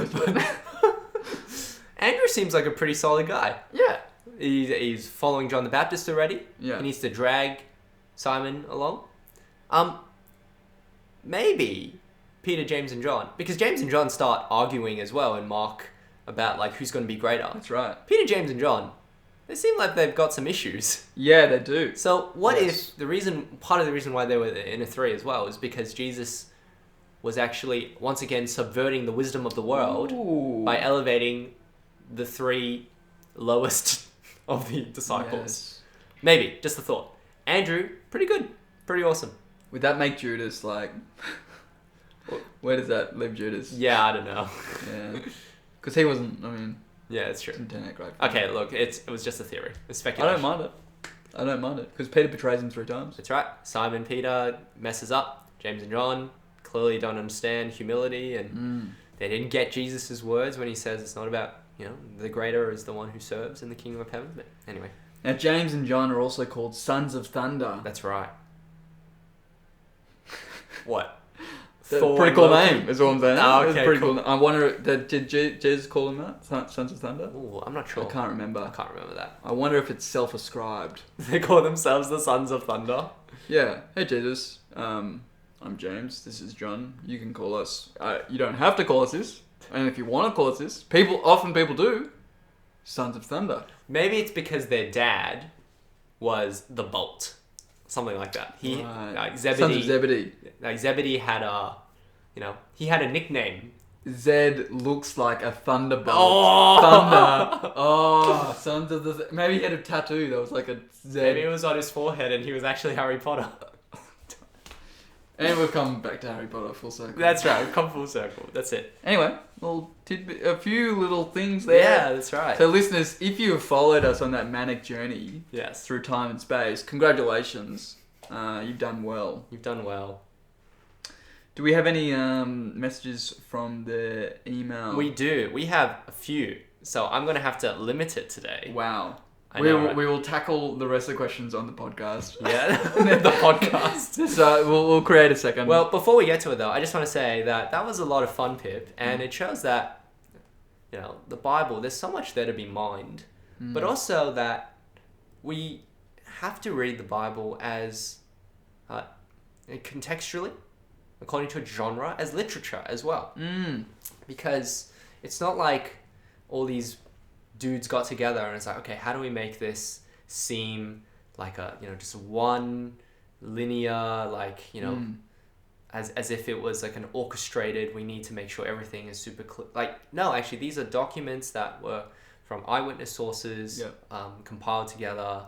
Andrew seems like a pretty solid guy. Yeah. He's following John the Baptist already. Yeah. He needs to drag Simon along. Maybe Peter, James, and John. Because James and John start arguing as well in Mark about like who's going to be greater. That's right. Peter, James, and John, they seem like they've got some issues. Yeah, they do. So what Yes. if part of the reason why they were in a 3 as well is because Jesus was actually once again subverting the wisdom of the world by elevating the 3 lowest of the disciples. Yes. Maybe, just a thought. Andrew, pretty good, pretty awesome. Would that make Judas like... Where does that leave Judas? Yeah, I don't know. Yeah. Because he wasn't, Yeah, it's true. didn't turn out great. Okay, look, it was just a theory. It's I speculation. don't mind it. Because Peter betrays him 3 times. That's right. Simon Peter messes up. James and John clearly don't understand humility, and they didn't get Jesus' words when he says it's not about, the greater is the one who serves in the kingdom of heaven. But anyway. Now, James and John are also called sons of thunder. That's right. What? That's a Thor pretty and cool Loki? name, is what I'm saying. Oh, It's okay, pretty cool. cool. I wonder, did Jesus call them that? Sons of Thunder? Ooh, I'm not sure. I can't remember. I can't remember that. I wonder if it's self-ascribed. They call themselves the Sons of Thunder. Yeah. Hey, Jesus. I'm James. This is John. You can call us... you don't have to call us this. And if you want to call us this, often people do. Sons of Thunder. Maybe it's because their dad was the Bolt. Something like that. Right. Zebedee. Sons of Zebedee. Like Zebedee had he had a nickname. Zed looks like a thunderbolt. Oh! Thunder. Oh, sons of the... Maybe he had a tattoo that was like a Z. Maybe it was on his forehead and he was actually Harry Potter. And we've come back to Harry Potter full circle. That's right. We've come full circle. That's it. Anyway, a few little things there. Yeah, that's right. So listeners, if you have followed us on that manic journey through time and space, congratulations. You've done well. You've done well. Do we have any messages from the email? We do. We have a few. So I'm going to have to limit it today. Wow. We will tackle the rest of the questions on the podcast. Yeah, the podcast. So we'll create a second. Well, before we get to it though, I just want to say that was a lot of fun, Pip, and it shows that, the Bible, there's so much there to be mined, but also that we have to read the Bible as contextually, according to a genre, as literature as well. Because it's not like all these dudes got together and it's like, okay, how do we make this seem like a, just one linear, like, as if it was like an orchestrated, we need to make sure everything is super clear. Like, no, actually, these are documents that were from eyewitness sources, compiled together.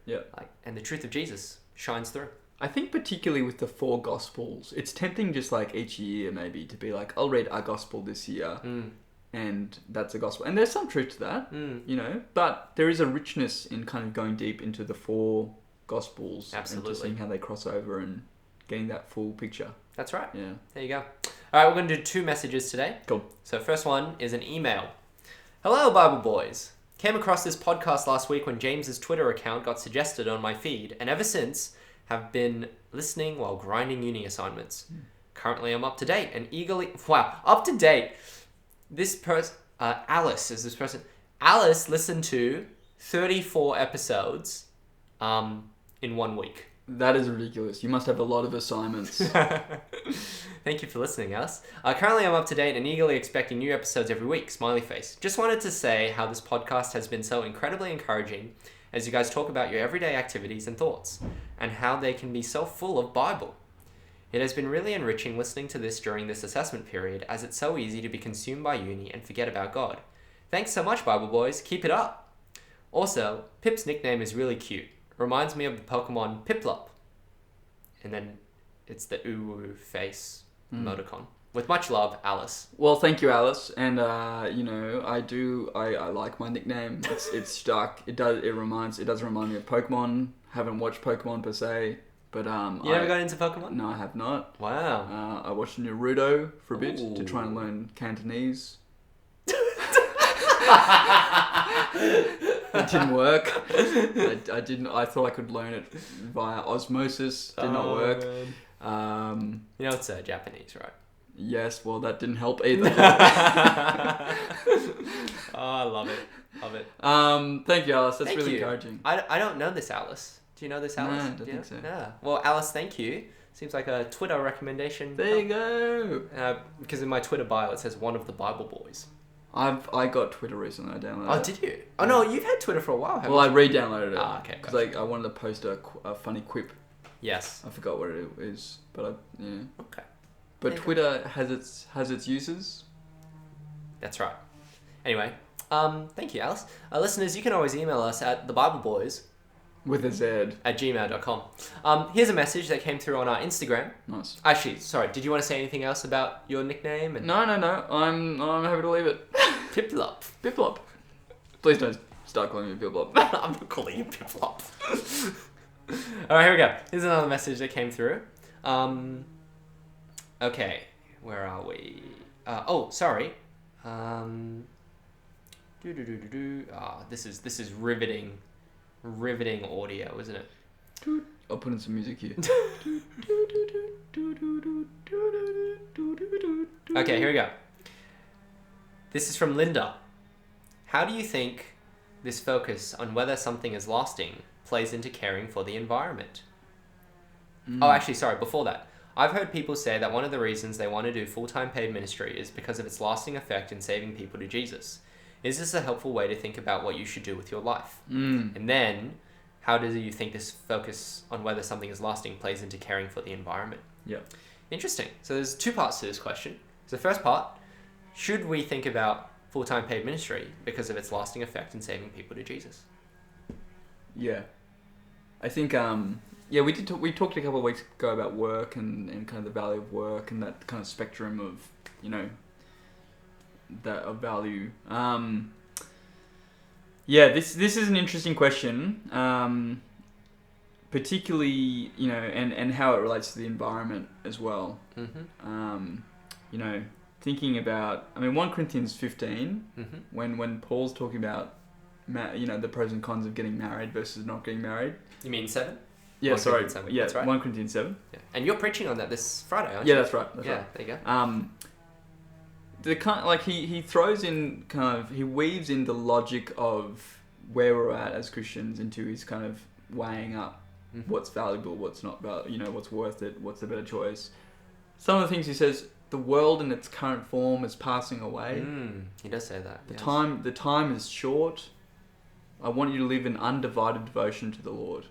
Yeah. And the truth of Jesus shines through. I think particularly with the 4 Gospels, it's tempting just like each year maybe to be like, I'll read a Gospel this year. And that's a gospel. And there's some truth to that, but there is a richness in kind of going deep into the 4 Gospels. Absolutely. And just seeing how they cross over and getting that full picture. That's right. Yeah. There you go. All right, we're going to do 2 messages today. Cool. So first one is an email. Hello, Bible boys. Came across this podcast last week when James's Twitter account got suggested on my feed, and ever since have been listening while grinding uni assignments. Currently, I'm up to date and eagerly... Wow, up to date. This person, Alice is this person. Alice listened to 34 episodes in 1 week. That is ridiculous. You must have a lot of assignments. Thank you for listening, Alice. Currently, I'm up to date and eagerly expecting new episodes every week. Smiley face. Just wanted to say how this podcast has been so incredibly encouraging as you guys talk about your everyday activities and thoughts and how they can be so full of Bible. It has been really enriching listening to this during this assessment period, as it's so easy to be consumed by uni and forget about God. Thanks so much, Bible boys. Keep it up. Also, Pip's nickname is really cute. Reminds me of the Pokemon Piplup. And then it's the uwu face emoticon. With much love, Alice. Well, thank you, Alice. And I like my nickname. It's stuck. It does remind me of Pokemon. Haven't watched Pokemon per se. But you never got into Pokemon? No, I have not. Wow. I watched Naruto for a bit to try and learn Cantonese. It didn't work. I didn't. I thought I could learn it via osmosis. Did not work. It's Japanese, right? Yes. Well, that didn't help either. I love it. Love it. Thank you, Alice. That's really encouraging. I don't know this Alice. Do you know this, Alice? No, I don't think so. Yeah. Well, Alice, thank you. Seems like a Twitter recommendation. There you go. Because in my Twitter bio it says one of the Bible boys. I got Twitter recently. I downloaded it. Oh, did you? Oh no, you've had Twitter for a while, haven't you? Well, I re-downloaded it. Okay. Because I wanted to post a funny quip. Yes. I forgot what it is, but Okay. But Twitter has its uses. That's right. Anyway, thank you, Alice. Listeners, you can always email us at thebibleBoys with a Z at gmail.com. Here's a message that came through on our Instagram. Nice. Actually, sorry, did you want to say anything else about your nickname? No. I'm happy to leave it. Piplup. Piplup. Please don't start calling me Piplup. I'm not calling you Piplup. Alright, here we go. Here's another message that came through. Okay, where are we? Sorry. This is riveting audio, isn't it? I'll put in some music here. Okay, here we go. This is from Linda. How do you think this focus on whether something is lasting plays into caring for the environment? Oh, actually, sorry, before that. I've heard people say that one of the reasons they want to do full-time paid ministry is because of its lasting effect in saving people to Jesus. Is this a helpful way to think about what you should do with your life? And then, how do you think this focus on whether something is lasting plays into caring for the environment? Yeah. Interesting. So there's 2 parts to this question. So the first part, should we think about full-time paid ministry because of its lasting effect in saving people to Jesus? Yeah. I think Yeah, we talked a couple of weeks ago about work and kind of the value of work and that kind of spectrum of, that of value. This is an interesting question, particularly, and how it relates to the environment as well. Thinking about, 1 Corinthians 15, when Paul's talking about, the pros and cons of getting married versus not getting married. You mean 7? Yeah, 1 sorry. Corinthians 7. Yeah, that's right. 1 Corinthians 7. Yeah. And you're preaching on that this Friday, aren't you? Yeah, that's right. There you go. He throws in he weaves in the logic of where we're at as Christians into his kind of weighing up what's valuable, what's not valuable, what's worth it, what's the better choice. Some of the things he says, the world in its current form is passing away. He does say that. The time is short. I want you to live in undivided devotion to the Lord.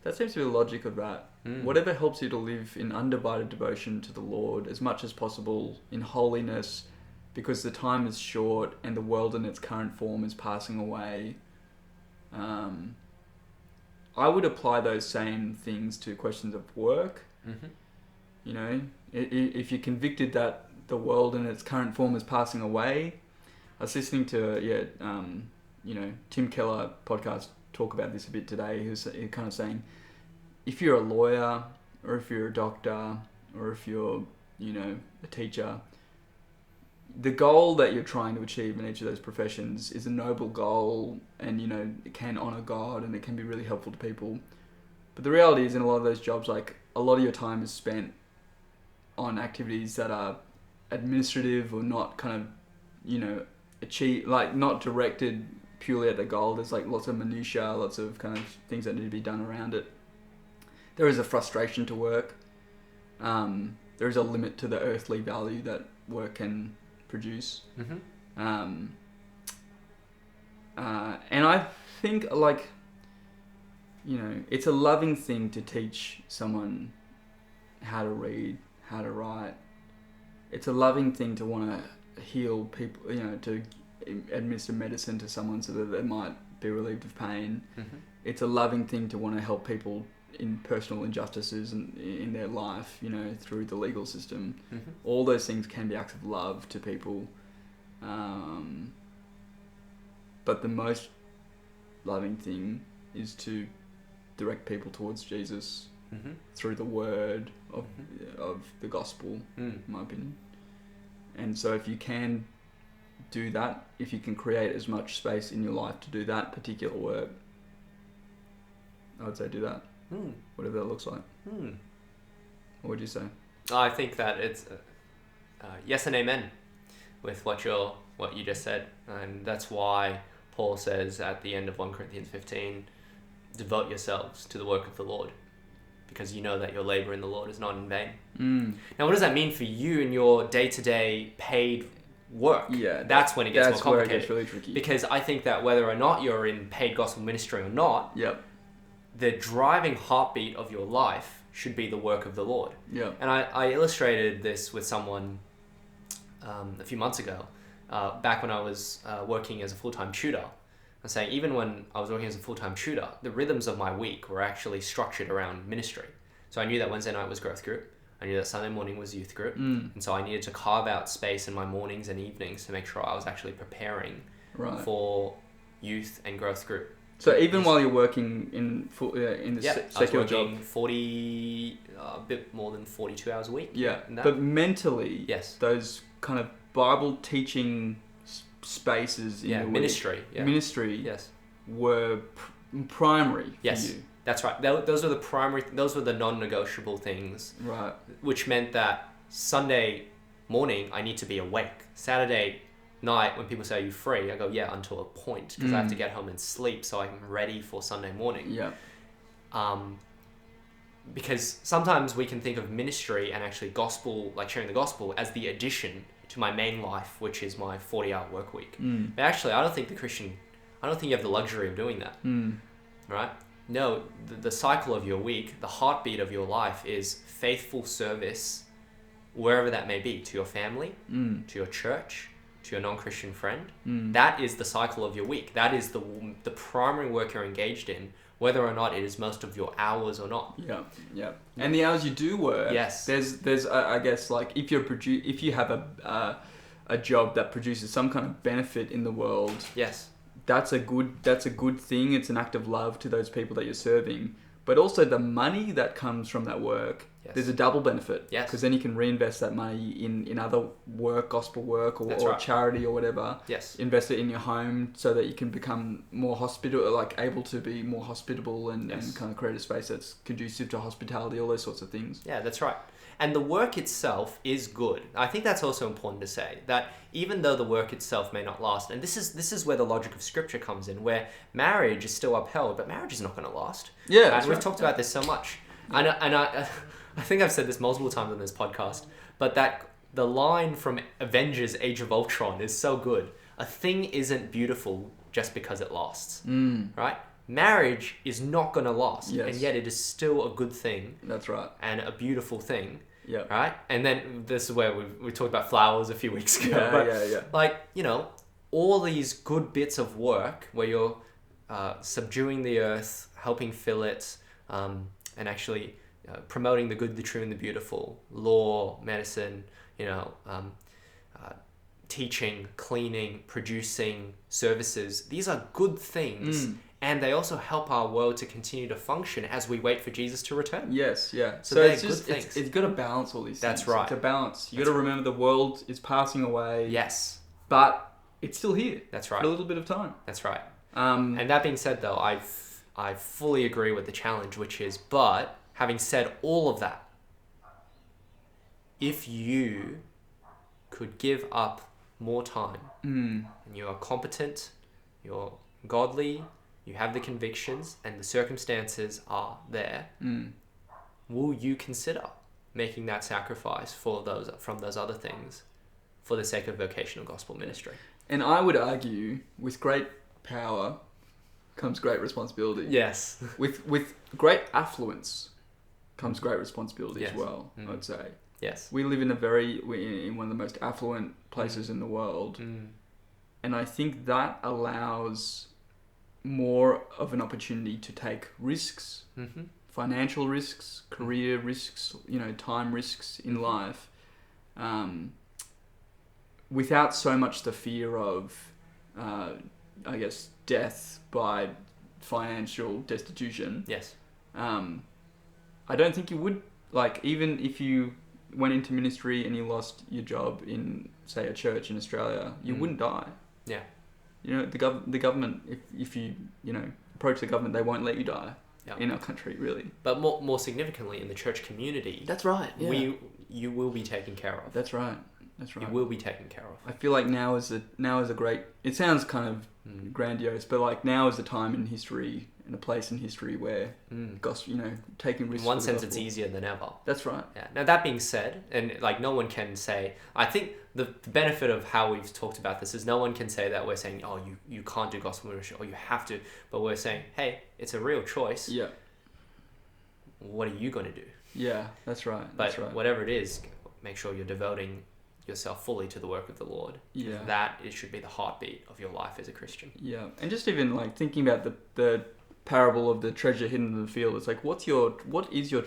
That seems to be the logic of that. Whatever helps you to live in undivided devotion to the Lord as much as possible in holiness, because the time is short and the world in its current form is passing away. I would apply those same things to questions of work. If you're convicted that the world in its current form is passing away. I was listening to Tim Keller podcast talk about this a bit today. He was kind of saying, if you're a lawyer or if you're a doctor or if you're a teacher, the goal that you're trying to achieve in each of those professions is a noble goal, and it can honor God and it can be really helpful to people. But the reality is, in a lot of those jobs, like, a lot of your time is spent on activities that are administrative or not kind of not directed purely at the goal. There's like lots of minutiae, lots of kind of things that need to be done around it. There is a frustration to work. There is a limit to the earthly value that work can produce. And I think, it's a loving thing to teach someone how to read, how to write. It's a loving thing to want to heal people, to administer medicine to someone so that they might be relieved of pain. It's a loving thing to want to help people in personal injustices and in their life, through the legal system. All those things can be acts of love to people. But the most loving thing is to direct people towards Jesus through the word of the gospel, in my opinion. And so if you can do that, if you can create as much space in your life to do that particular work, I would say do that. Whatever that looks like. What would you say? I think that it's yes and amen with what you just said, and that's why Paul says at the end of 1 Corinthians 15, devote yourselves to the work of the Lord, because you know that your labor in the Lord is not in vain. Now, what does that mean for you in your day-to-day paid work? Yeah, that's when it gets more complicated. Where it gets really tricky. Because I think that whether or not you're in paid gospel ministry or not, the driving heartbeat of your life should be the work of the Lord. And I illustrated this with someone a few months ago, back when I was working as a full-time tutor. I'm saying even when I was working as a full-time tutor, the rhythms of my week were actually structured around ministry. So I knew that Wednesday night was growth group. I knew that Sunday morning was youth group. And so I needed to carve out space in my mornings and evenings to make sure I was actually preparing for youth and growth group. So even while you're working in the secular job, I was working a bit more than 42 hours a week. But mentally, those kind of Bible teaching spaces in your ministry, were primary for you. That's right. Those were the primary. Those were the non-negotiable things. Right. Which meant that Sunday morning I need to be awake. Saturday night, when people say, "Are you free?" I go, "Yeah, until a point," because I have to get home and sleep so I'm ready for Sunday morning. Because sometimes we can think of ministry and actually gospel, like sharing the gospel, as the addition to my main life, which is my 40-hour work week. But actually, I don't think you have the luxury of doing that. Right? No, the cycle of your week, the heartbeat of your life is faithful service, wherever that may be, to your family, to your church, to your non-Christian friend. That is the cycle of your week. That is the primary work you're engaged in whether or not it is most of your hours or not. Yeah. And the hours you do work, yes, there's I guess like if you have a job that produces some kind of benefit in the world, yes, that's a good thing. It's an act of love to those people that you're serving. But also the money that comes from that work, there's a double benefit. Yes. Because then you can reinvest that money in other work, gospel work, or charity or whatever. Yes. Invest it in your home so that you can become more able to be more hospitable and kind of create a space that's conducive to hospitality, all those sorts of things. Yeah, that's right. And the work itself is good. I think that's also important to say, that even though the work itself may not last, and this is where the logic of Scripture comes in, where marriage is still upheld, but marriage is not going to last. Yeah, and we've talked about this so much. Yeah. And I think I've said this multiple times on this podcast, but that the line from Avengers: Age of Ultron is so good. A thing isn't beautiful just because it lasts, right? Marriage is not going to last, and yet it is still a good thing. That's right. And a beautiful thing. Yeah. Right? And then this is where we talked about flowers a few weeks ago. Yeah. Like, all these good bits of work where you're subduing the earth, helping fill it, and actually promoting the good, the true, and the beautiful, law, medicine, teaching, cleaning, producing services. These are good things. And they also help our world to continue to function as we wait for Jesus to return. Yes, yeah. So it's just it's got to balance all these things. That's right. It's a balance. You got to remember the world is passing away. Yes. But it's still here. That's right. For a little bit of time. That's right. And that being said, though, I fully agree with the challenge, which is, but having said all of that, if you could give up more time, and you are competent, you're godly, you have the convictions, and the circumstances are there, will you consider making that sacrifice from those other things for the sake of vocational gospel ministry? And I would argue, with great power comes great responsibility. Yes. With great affluence comes great responsibility as well, I would say. Yes. We live in in one of the most affluent places in the world. And I think that allows more of an opportunity to take risks, financial risks, career risks, time risks in life, without so much the fear of, I guess, death by financial destitution. Yes. I don't think you would, even if you went into ministry and you lost your job in, say, a church in Australia, you wouldn't die. Yeah. The government, if you approach the government, they won't let you die in our country, really. But more significantly, in the church community, that's right. Yeah. You will be taken care of. That's right. You will be taken care of. I feel like now is a great. It sounds kind of grandiose, but now is the time in history and a place in history where gospel, taking risks. In one sense, it's easier than ever. That's right. Yeah. Now that being said, and no one can say. I think the benefit of how we've talked about this is no one can say that we're saying, oh, you can't do gospel ministry, or you have to. But we're saying, hey, it's a real choice. Yeah. What are you going to do? Yeah, that's right. But whatever it is, make sure you're devoting yourself fully to the work of the Lord. Yeah. That should be the heartbeat of your life as a Christian. Yeah. And just even thinking about the parable of the treasure hidden in the field, it's like, what is your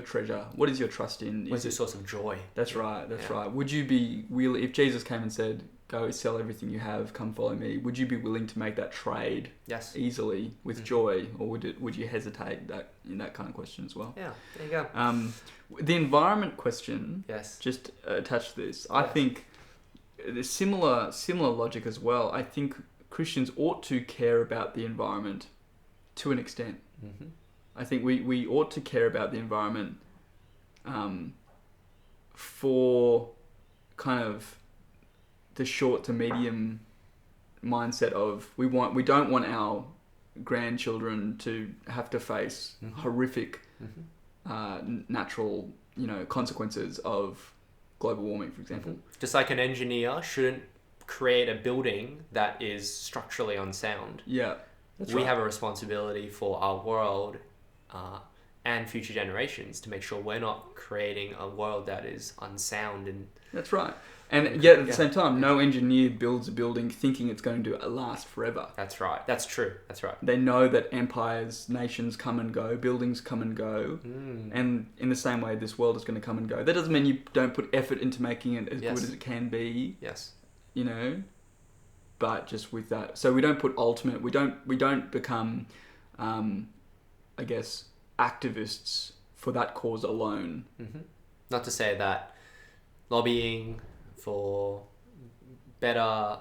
treasure? What is your trust in? What's your source of joy? That's right. Right. Would you be willing, if Jesus came and said, go sell everything you have, come follow me, would you be willing to make that trade easily with joy, or would you hesitate in that kind of question as well? Yeah, there you go. The environment question, just attached to this, I think there's similar logic as well. I think Christians ought to care about the environment to an extent. I think we ought to care about the environment for kind of the short to medium mindset of we don't want our grandchildren to have to face horrific natural consequences of global warming, for example. Just like an engineer shouldn't create a building that is structurally unsound. Yeah, we have a responsibility for our world and future generations to make sure we're not creating a world that is unsound. And that's right. And yet at the same time, no engineer builds a building thinking it's going to last forever. That's right. That's true. That's right. They know that empires, nations come and go, buildings come and go, and in the same way, this world is going to come and go. That doesn't mean you don't put effort into making it as good as it can be. Yes. You know, but just with that, so we don't put ultimate. We don't become, I guess, activists for that cause alone. Mm-hmm. Not to say that lobbying for better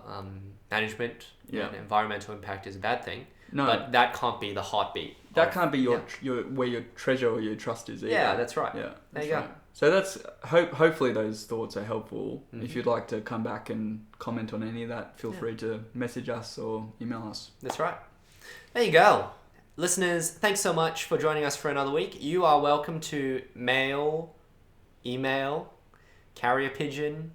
management and environmental impact is a bad thing. No, but that can't be the heartbeat. That can't be your where your treasure or your trust is either. Yeah, that's right. Yeah, there you go. So that's hopefully those thoughts are helpful. Mm-hmm. If you'd like to come back and comment on any of that, feel free to message us or email us. That's right. There you go. Listeners, thanks so much for joining us for another week. You are welcome to mail, email, carrier pigeon,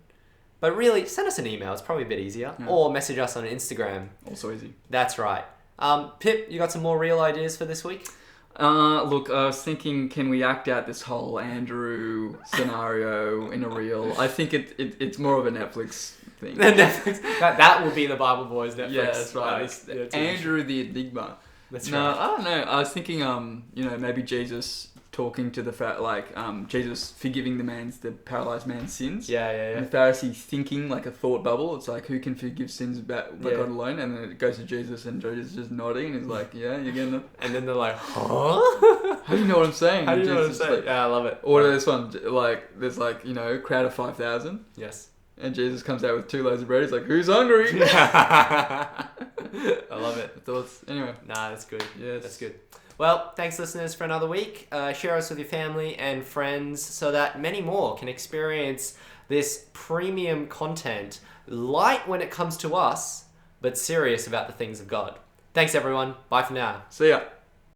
but really send us an email. It's probably a bit easier. Yeah. Or message us on Instagram. Also easy. That's right. Pip, you got some more real ideas for this week? Look, I was thinking, can we act out this whole Andrew scenario in a reel? I think it's more of a Netflix thing. Netflix. That will be the Bible Boys Netflix. Yeah, that's right. Andrew the Enigma. That's right. No, I don't know. I was thinking, maybe Jesus talking to the Jesus forgiving the paralyzed man's sins. Yeah. And the Pharisee thinking like a thought bubble. It's like, who can forgive sins but God alone? And then it goes to Jesus, and Jesus is just nodding, and he's like, yeah, you're getting it. And then they're like, huh? How do you know what I'm saying? How do you know what I'm saying? Like, yeah, I love it. Or this one, there's crowd of 5,000. Yes. And Jesus comes out with 2 loaves of bread. He's like, who's hungry? I love it. Thoughts? Anyway. Nah, that's good. Yes. That's good. Well, thanks listeners for another week. Share us with your family and friends so that many more can experience this premium content, light when it comes to us, but serious about the things of God. Thanks everyone. Bye for now. See ya.